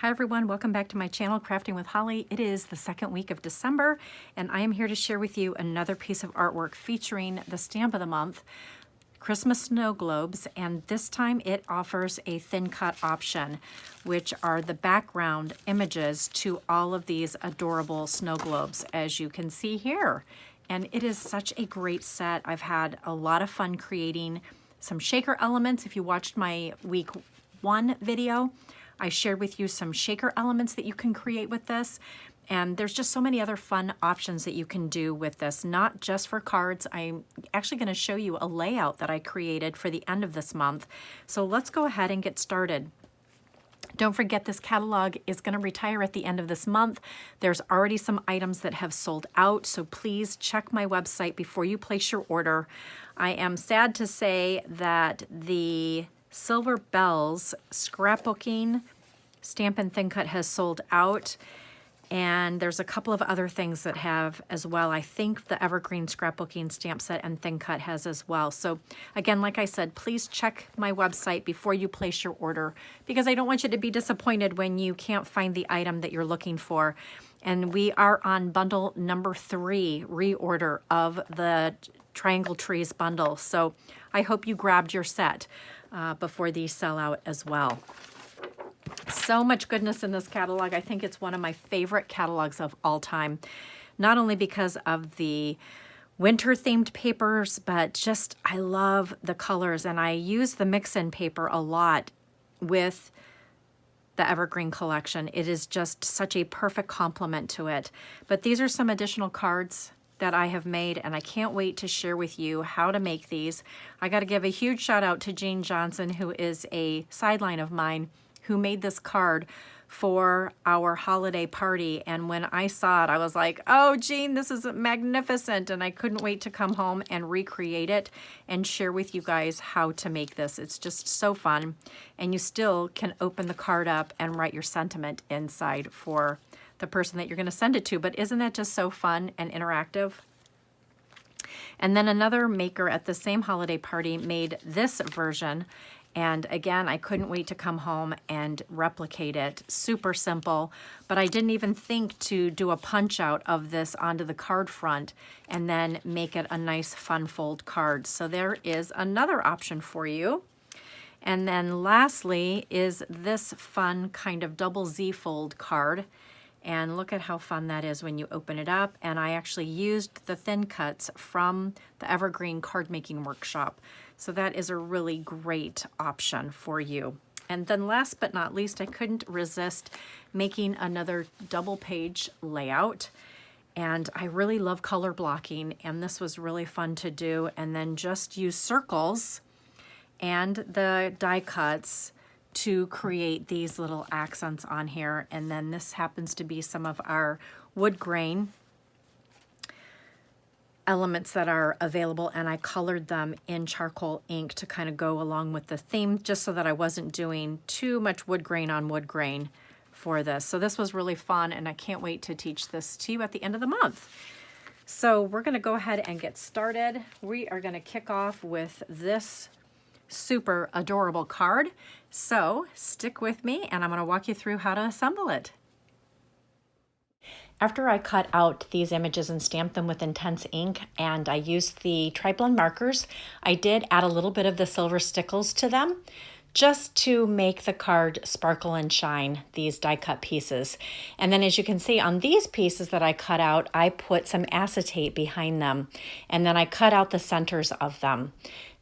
Hi everyone, welcome back to my channel, Crafting with Holly. It is the second week of December, and I am here to share with you another piece of artwork featuring the stamp of the month, Christmas snow globes, and this time it offers a thin cut option, which are the background images to all of these adorable snow globes, as you can see here. And it is such a great set. I've had a lot of fun creating some shaker elements. If you watched my week 1 video, I shared with you some shaker elements that you can create with this. And there's just so many other fun options that you can do with this, not just for cards. I'm actually going to show you a layout that I created for the end of this month. So let's go ahead and get started. Don't forget, this catalog is going to retire at the end of this month. There's already some items that have sold out, so please check my website before you place your order. I am sad to say that the Silver Bells scrapbooking stamp and thin cut has sold out, and there's a couple of other things that have as well. I think the Evergreen scrapbooking stamp set and thin cut has as well. So again, like I said, please check my website before you place your order, because I don't want you to be disappointed when you can't find the item that you're looking for. And we are on bundle number 3 reorder of the Triangle Trees bundle. So I hope you grabbed your set before these sell out as well. So much goodness in this catalog. I think it's one of my favorite catalogs of all time, not only because of the winter themed papers, but just I love the colors, and I use the mix-in paper a lot with the Evergreen collection. It is just such a perfect complement to it. But these are some additional cards that I have made, and I can't wait to share with you how to make these. I got to give a huge shout out to Jean Johnson, who is a sideline of mine, who made this card for our holiday party. And when I saw it, I was like, oh, Jean, this is magnificent. And I couldn't wait to come home and recreate it and share with you guys how to make this. It's just so fun. And you still can open the card up and write your sentiment inside for the person that you're going to send it to. But isn't that just so fun and interactive? And then another maker at the same holiday party made this version. And again, I couldn't wait to come home and replicate it. Super simple, but I didn't even think to do a punch out of this onto the card front and then make it a nice fun fold card. So there is another option for you. And then lastly is this fun kind of double Z fold card. And look at how fun that is when you open it up. And I actually used the thin cuts from the Evergreen Cardmaking Workshop. So that is a really great option for you. And then last but not least, I couldn't resist making another double page layout. And I really love color blocking, and this was really fun to do. And then just use circles and the die cuts to create these little accents on here. And then this happens to be some of our wood grain elements that are available, and I colored them in charcoal ink to kind of go along with the theme, just so that I wasn't doing too much wood grain on wood grain for this. So this was really fun, and I can't wait to teach this to you at the end of the month. So we're going to go ahead and get started. We are going to kick off with this super adorable card. So stick with me, and I'm going to walk you through how to assemble it. After I cut out these images and stamped them with intense ink, and I used the tri-blend markers, I did add a little bit of the silver stickles to them just to make the card sparkle and shine, these die cut pieces. And then as you can see on these pieces that I cut out, I put some acetate behind them, and then I cut out the centers of them.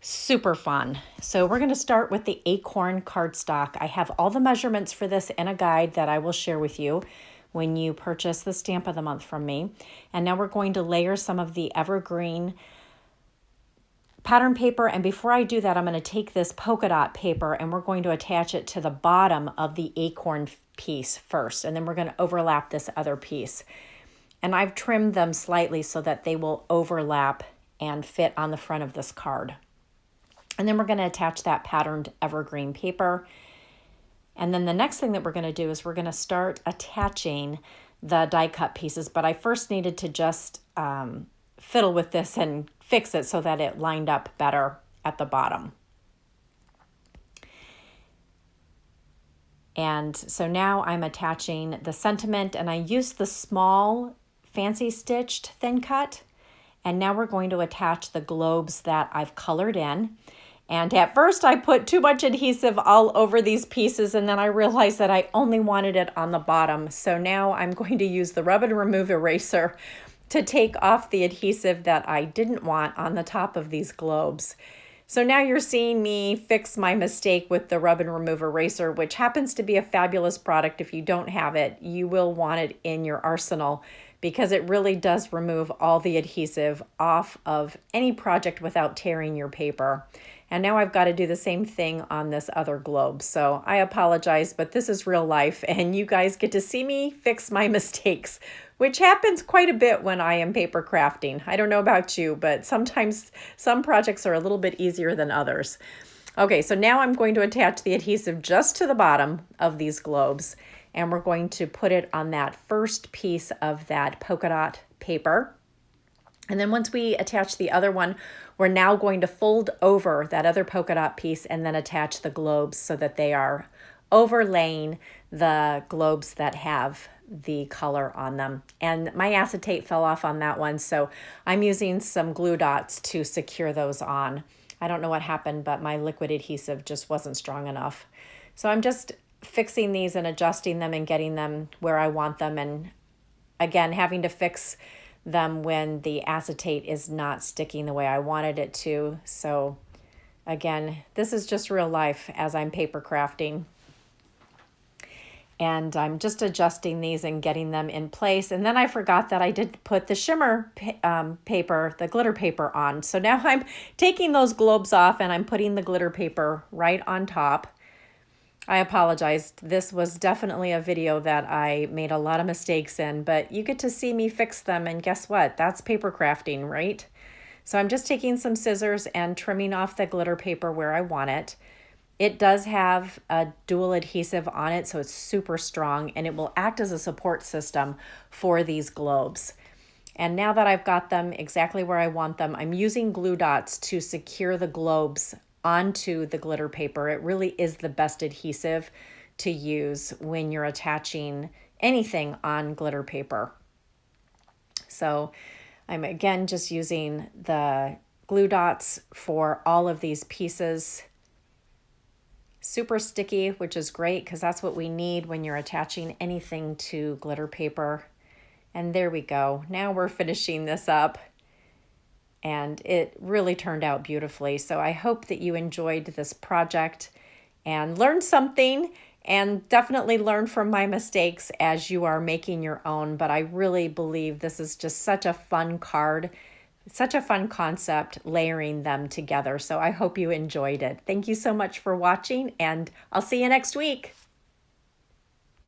Super fun. So we're going to start with the Acorn Cardstock. I have all the measurements for this in a guide that I will share with you when you purchase the stamp of the month from me. And now we're going to layer some of the Evergreen pattern paper. And before I do that, I'm going to take this polka dot paper and we're going to attach it to the bottom of the acorn piece first. And then we're going to overlap this other piece. And I've trimmed them slightly so that they will overlap and fit on the front of this card. And then we're going to attach that patterned evergreen paper. And then the next thing that we're going to do is we're going to start attaching the die cut pieces, but I first needed to just fiddle with this and fix it so that it lined up better at the bottom. And so now I'm attaching the sentiment, and I used the small fancy stitched thin cut. And now we're going to attach the globes that I've colored in. And at first I put too much adhesive all over these pieces, and then I realized that I only wanted it on the bottom. So now I'm going to use the rub and remove eraser to take off the adhesive that I didn't want on the top of these globes. So now you're seeing me fix my mistake with the rub and remove eraser, which happens to be a fabulous product. If you don't have it, you will want it in your arsenal because it really does remove all the adhesive off of any project without tearing your paper. And now I've got to do the same thing on this other globe. So I apologize, but this is real life and you guys get to see me fix my mistakes, which happens quite a bit when I am paper crafting. I don't know about you, but sometimes some projects are a little bit easier than others. Okay, so now I'm going to attach the adhesive just to the bottom of these globes, and we're going to put it on that first piece of that polka dot paper. And then once we attach the other one, we're now going to fold over that other polka dot piece and then attach the globes so that they are overlaying the globes that have the color on them. And my acetate fell off on that one, so I'm using some glue dots to secure those on. I don't know what happened, but my liquid adhesive just wasn't strong enough. So I'm just fixing these and adjusting them and getting them where I want them, and again having to fix them when the acetate is not sticking the way I wanted it to. So again, this is just real life as I'm paper crafting. And I'm just adjusting these and getting them in place. And then I forgot that I did put the shimmer paper, the glitter paper on. So now I'm taking those globes off and I'm putting the glitter paper right on top. I apologize. This was definitely a video that I made a lot of mistakes in, but you get to see me fix them, and guess what? That's paper crafting, right? So I'm just taking some scissors and trimming off the glitter paper where I want it. It does have a dual adhesive on it, so it's super strong, and it will act as a support system for these globes. And now that I've got them exactly where I want them, I'm using glue dots to secure the globes onto the glitter paper. It really is the best adhesive to use when you're attaching anything on glitter paper. So I'm again just using the glue dots for all of these pieces. Super sticky, which is great because that's what we need when you're attaching anything to glitter paper. And there we go. Now we're finishing this up. And it really turned out beautifully. So I hope that you enjoyed this project and learned something, and definitely learn from my mistakes as you are making your own. But I really believe this is just such a fun card, such a fun concept, layering them together. So I hope you enjoyed it. Thank you so much for watching, and I'll see you next week.